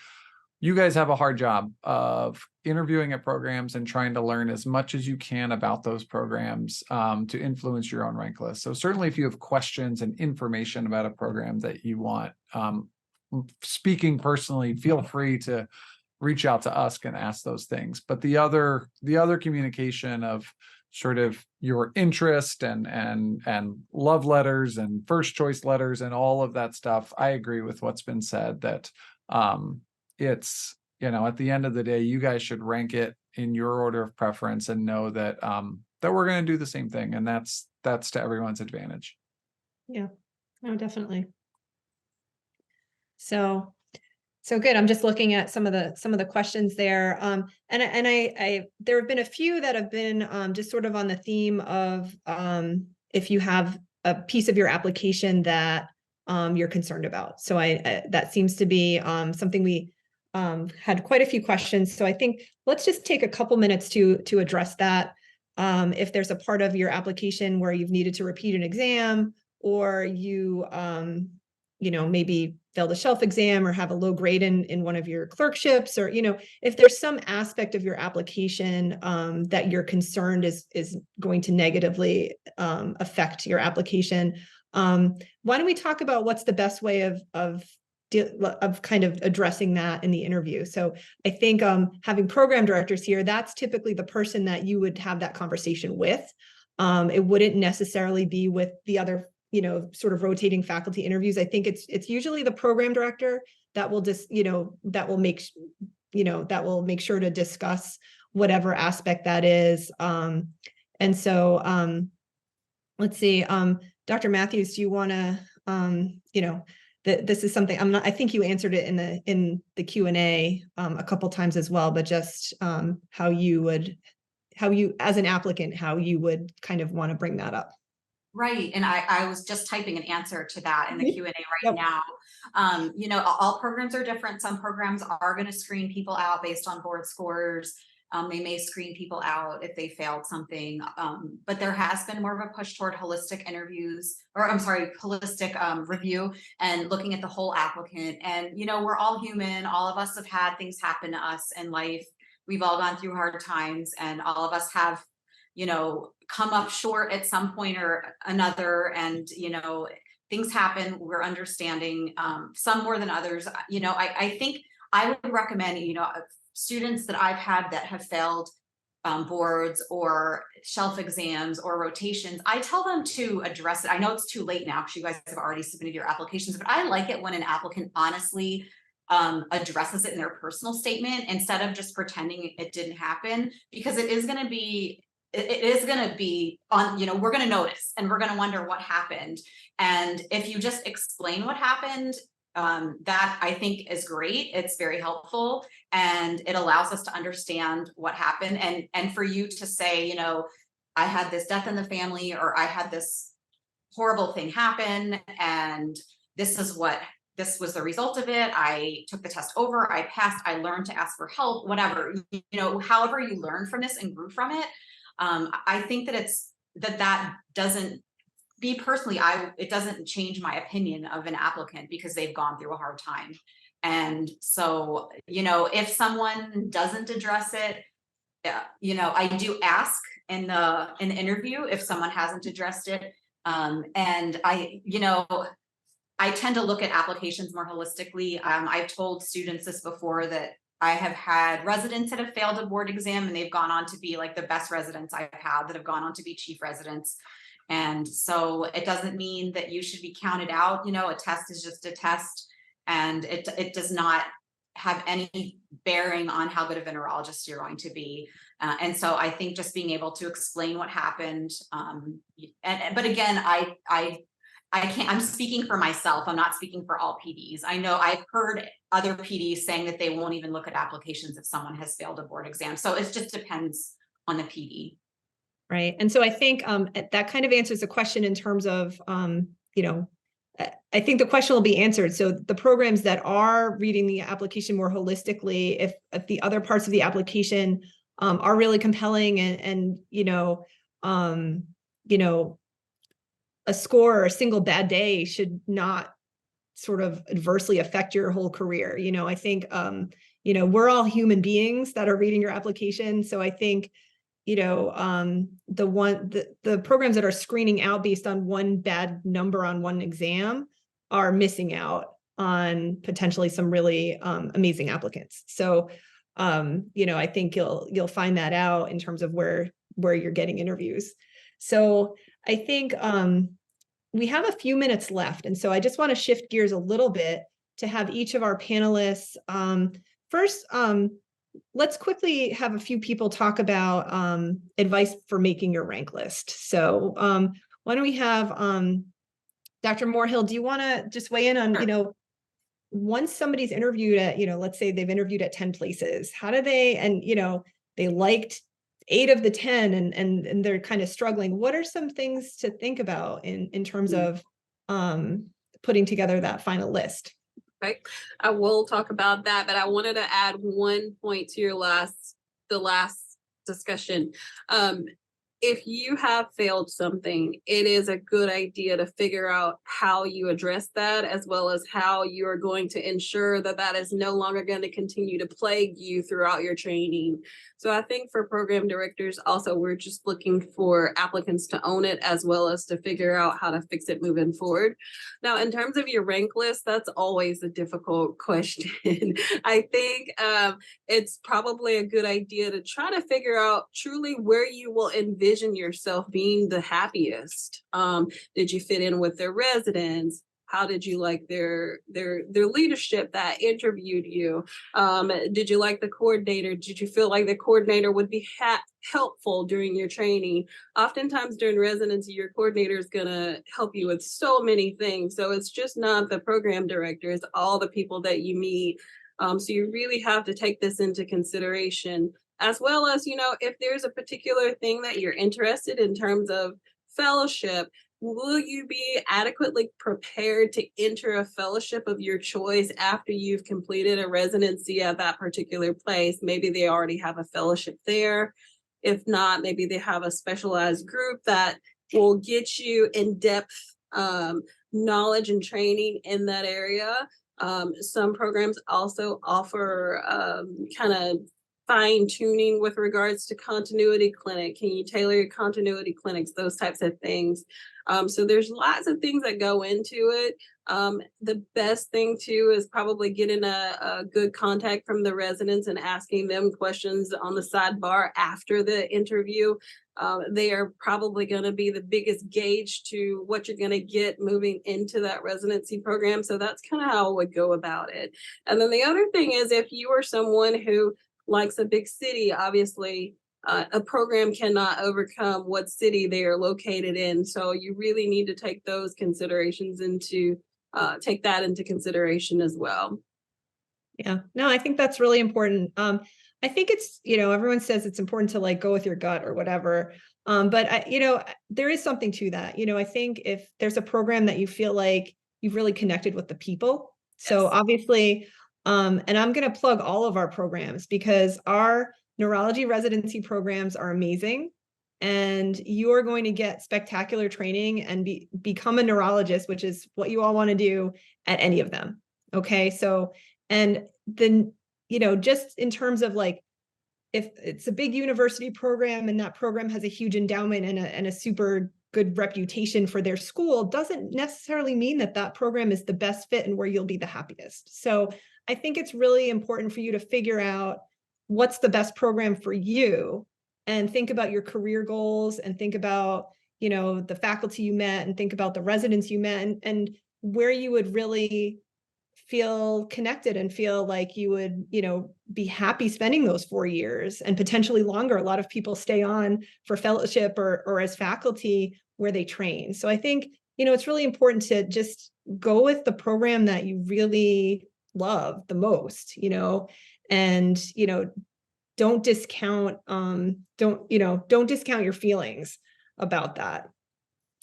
You guys have a hard job of interviewing at programs and trying to learn as much as you can about those programs to influence your own rank list. So certainly if you have questions and information about a program that you want, speaking personally, feel free to reach out to us and ask those things. But the other communication of sort of your interest and love letters and first choice letters and all of that stuff, I agree with what's been said, that it's, at the end of the day, you guys should rank it in your order of preference and know that that we're going to do the same thing, and that's to everyone's advantage. Yeah, no, definitely. So good. I'm just looking at some of the questions there. And I there have been a few that have been just sort of on the theme of if you have a piece of your application that you're concerned about. So that seems to be something we had quite a few questions. So I think let's just take a couple minutes to address that. If there's a part of your application where you've needed to repeat an exam, or you maybe failed a shelf exam or have a low grade in one of your clerkships, or if there's some aspect of your application that you're concerned is going to negatively affect your application, why don't we talk about what's the best way of kind of addressing that in the interview? So I think having program directors here, that's typically the person that you would have that conversation with. It wouldn't necessarily be with the other sort of rotating faculty interviews. I think it's usually the program director that will just, that will make sure to discuss whatever aspect that is. And And so, let's see, Dr. Matthews, do you want to, this is something I think you answered it in the Q&A a couple times as well, but just how you, as an applicant, how you would kind of want to bring that up. Right. And I was just typing an answer to that in the Q&A right Yep. now. All programs are different. Some programs are going to screen people out based on board scores. They may screen people out if they failed something. But there has been more of a push toward holistic interviews, or I'm sorry, holistic review and looking at the whole applicant. And, we're all human. All of us have had things happen to us in life. We've all gone through hard times, and all of us have come up short at some point or another, and things happen. We're understanding, some more than others. I think I would recommend students that I've had that have failed boards or shelf exams or rotations, I tell them to address it. I know it's too late now because you guys have already submitted your applications, but I like it when an applicant honestly addresses it in their personal statement instead of just pretending it didn't happen, because it is going to be on, we're going to notice and we're going to wonder what happened. And if you just explain what happened, that I think is great. It's very helpful, and it allows us to understand what happened. And for you to say, I had this death in the family, or I had this horrible thing happen, and this was the result of it. I took the test over, I passed, I learned to ask for help, whatever, however you learn from this and grew from it. I think that that doesn't, me personally, it doesn't change my opinion of an applicant because they've gone through a hard time. And so, if someone doesn't address it, I do ask in the interview if someone hasn't addressed it. And I tend to look at applications more holistically. I've told students this before, that I have had residents that have failed a board exam and they've gone on to be like the best residents I've had, that have gone on to be chief residents. And so it doesn't mean that you should be counted out. A test is just a test, and it does not have any bearing on how good of a neurologist you're going to be. And so I think just being able to explain what happened. But again, I can't, I'm speaking for myself. I'm not speaking for all PDs. I know I've heard other PDs saying that they won't even look at applications if someone has failed a board exam. So it just depends on the PD. Right. And so I think that kind of answers the question in terms of, I think the question will be answered. So the programs that are reading the application more holistically, if the other parts of the application are really compelling, and a score or a single bad day should not sort of adversely affect your whole career. I think, we're all human beings that are reading your application. So I think, the programs that are screening out based on one bad number on one exam are missing out on potentially some really amazing applicants. So, I think you'll find that out in terms of where you're getting interviews. So I think we have a few minutes left. And so I just want to shift gears a little bit to have each of our panelists first, let's quickly have a few people talk about advice for making your rank list. So why don't we have Dr. Moorhill, do you want to just weigh in on, once somebody's interviewed at, let's say they've interviewed at 10 places, how do they, and, they liked 8 of the 10 and they're kind of struggling. What are some things to think about in terms of putting together that final list? Okay, I will talk about that, but I wanted to add one point to the last discussion. If you have failed something, it is a good idea to figure out how you address that, as well as how you are going to ensure that that is no longer going to continue to plague you throughout your training. So I think for program directors, also, we're just looking for applicants to own it, as well as to figure out how to fix it moving forward. Now, in terms of your rank list, that's always a difficult question. I think it's probably a good idea to try to figure out truly where you will envision yourself being the happiest. Did you fit in with their residents? How did you like their leadership that interviewed you? Did you like the coordinator? Did you feel like the coordinator would be helpful during your training? Oftentimes during residency, your coordinator is going to help you with so many things. So it's just not the program director, it's all the people that you meet. So you really have to take this into consideration, as well as, if there's a particular thing that you're interested in terms of fellowship, will you be adequately prepared to enter a fellowship of your choice after you've completed a residency at that particular place? Maybe they already have a fellowship there. If not, maybe they have a specialized group that will get you in-depth knowledge and training in that area. Some programs also offer kind of fine tuning with regards to continuity clinic. Can you tailor your continuity clinics, those types of things? So there's lots of things that go into it. The best thing too is probably getting a good contact from the residents and asking them questions on the sidebar after the interview. They are probably going to be the biggest gauge to what you're going to get moving into that residency program. So that's kind of how I would go about it. And then the other thing is, if you are someone who likes a big city, obviously a program cannot overcome what city they are located in. So you really need to take those considerations take that into consideration as well. Yeah, no, I think that's really important. I think it's, everyone says it's important to like go with your gut or whatever. But there is something to that. I think if there's a program that you feel like you've really connected with the people. So obviously, and I'm going to plug all of our programs because our neurology residency programs are amazing. And you are going to get spectacular training and become a neurologist, which is what you all want to do at any of them. Okay. So, and then, just in terms of like, if it's a big university program and that program has a huge endowment and a super good reputation for their school, doesn't necessarily mean that that program is the best fit and where you'll be the happiest. So I think it's really important for you to figure out what's the best program for you and think about your career goals and think about, the faculty you met and think about the residents you met and where you would really feel connected and feel like you would, be happy spending those 4 years and potentially longer. A lot of people stay on for fellowship or as faculty where they train. So I think, it's really important to just go with the program that you really love the most, and, don't discount, don't discount your feelings about that.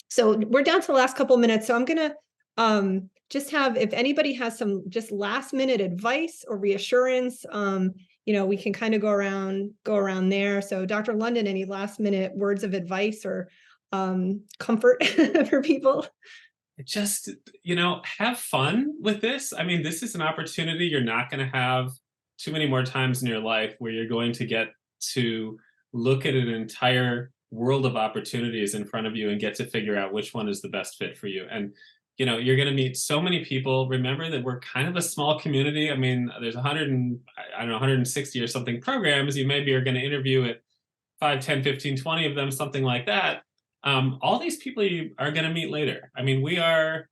So we're down to the last couple of minutes. So I'm going to just have, if anybody has some just last minute advice or reassurance, we can kind of go around there. So Dr. London, any last minute words of advice or comfort for people? Just, have fun with this. I mean, this is an opportunity you're not going to have too many more times in your life where you're going to get to look at an entire world of opportunities in front of you and get to figure out which one is the best fit for you. And, you're going to meet so many people. Remember that we're kind of a small community. I mean, there's 160 or something programs. You maybe are going to interview at 5, 10, 15, 20 of them, something like that. All these people you are going to meet later. I mean, we are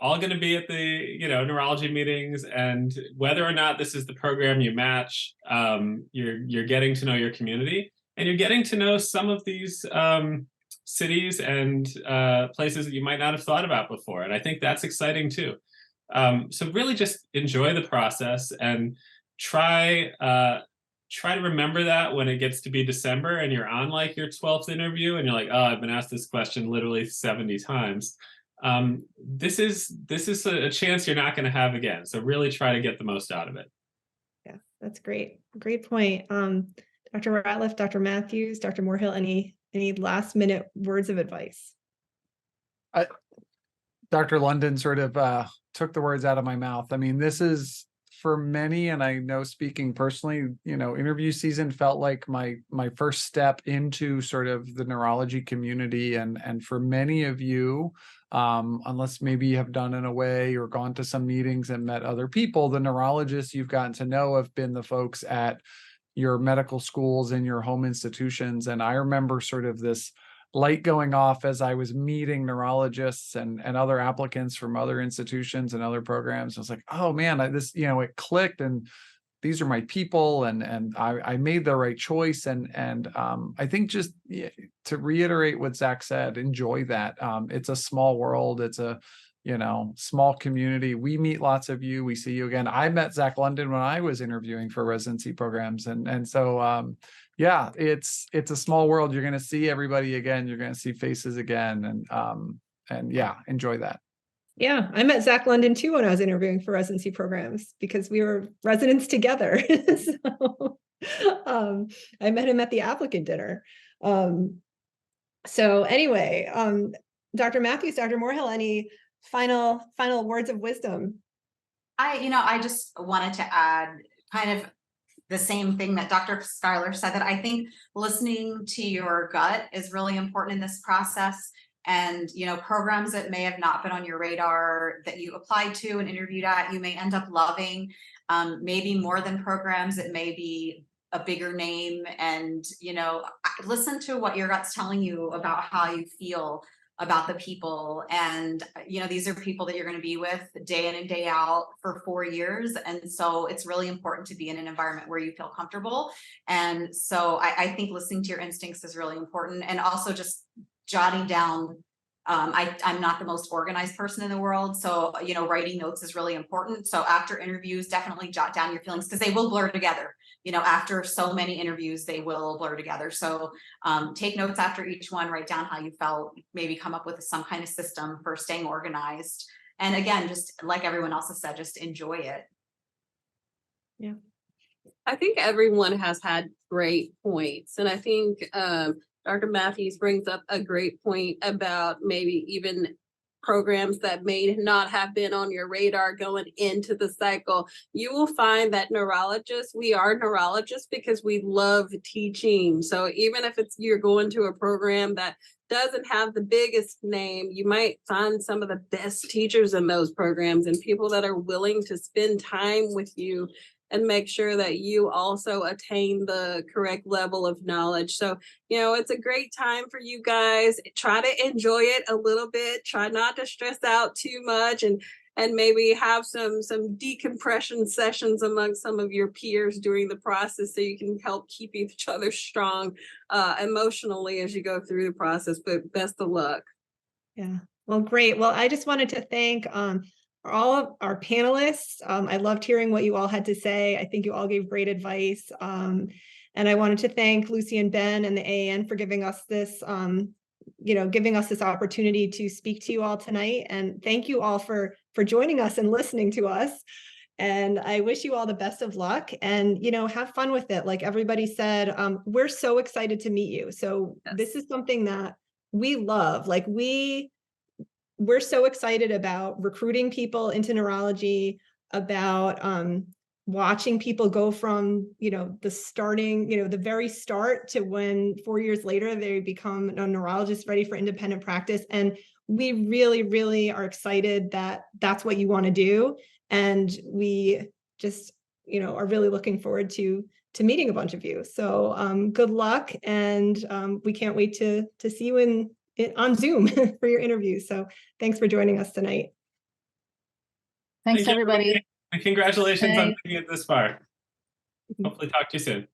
all going to be at the, neurology meetings, and whether or not this is the program you match, you're getting to know your community and you're getting to know some of these cities and places that you might not have thought about before. And I think that's exciting too. So really just enjoy the process and try to remember that when it gets to be December and you're on like your 12th interview and you're like, oh, I've been asked this question literally 70 times. This is a chance you're not going to have again. So really try to get the most out of it. Yeah, that's great. Great point. Dr. Ratliff, Dr. Matthews, Dr. Moorhill, any last minute words of advice? Dr. London sort of took the words out of my mouth. I mean, this is for many, and I know speaking personally, interview season felt like my first step into sort of the neurology community. And for many of you, unless maybe you have done an away or gone to some meetings and met other people, the neurologists you've gotten to know have been the folks at your medical schools and your home institutions. And I remember sort of this light going off as I was meeting neurologists and other applicants from other institutions and other programs. I was like, oh man, it clicked, and these are my people, and I made the right choice. And I think just to reiterate what Zach said, enjoy that. It's a small world. It's a, small community. We meet lots of you. We see you again. I met Zach London when I was interviewing for residency programs. And so, yeah, it's a small world. You're going to see everybody again. You're going to see faces again. And yeah, enjoy that. Yeah, I met Zach London too when I was interviewing for residency programs because we were residents together. So I met him at the applicant dinner. So anyway, Dr. Matthews, Dr. Moorhill, any final words of wisdom? I just wanted to add kind of the same thing that Dr. Schuyler said, that I think listening to your gut is really important in this process. And, programs that may have not been on your radar that you applied to and interviewed at, you may end up loving, maybe more than programs. It may be a bigger name, and, listen to what your gut's telling you about how you feel about the people. And, these are people that you're going to be with day in and day out for 4 years. And so it's really important to be in an environment where you feel comfortable. And so I think listening to your instincts is really important. And also just jotting down, I'm not the most organized person in the world. So, writing notes is really important. So after interviews, definitely jot down your feelings, because they will blur together. After so many interviews, they will blur together. So take notes after each one, write down how you felt, maybe come up with some kind of system for staying organized. And again, just like everyone else has said, just enjoy it. Yeah. I think everyone has had great points. And I think Dr. Matthews brings up a great point about maybe even programs that may not have been on your radar going into the cycle. You will find that we are neurologists because we love teaching. So even if you're going to a program that doesn't have the biggest name, you might find some of the best teachers in those programs and people that are willing to spend time with you and make sure that you also attain the correct level of knowledge. So, it's a great time for you guys. Try to enjoy it a little bit. Try not to stress out too much, and maybe have some decompression sessions among some of your peers during the process so you can help keep each other strong emotionally as you go through the process. But best of luck. Yeah. Well, great. Well, I just wanted to thank all of our panelists. I loved hearing what you all had to say. I think you all gave great advice. And I wanted to thank Lucy and Ben and the AAN for giving us this, giving us this opportunity to speak to you all tonight. And thank you all for joining us and listening to us. And I wish you all the best of luck, and, have fun with it. Like everybody said, we're so excited to meet you. So Yes. This is something that we love. Like we're so excited about recruiting people into neurology, about watching people go from, the very start to when 4 years later they become a neurologist ready for independent practice. And we really, really are excited that that's what you want to do. And we just, are really looking forward to meeting a bunch of you. So good luck. And we can't wait to see you on Zoom for your interview. So thanks for joining us tonight. Thanks, Thank you, everybody. And congratulations on Bye. making it this far. Hopefully talk to you soon.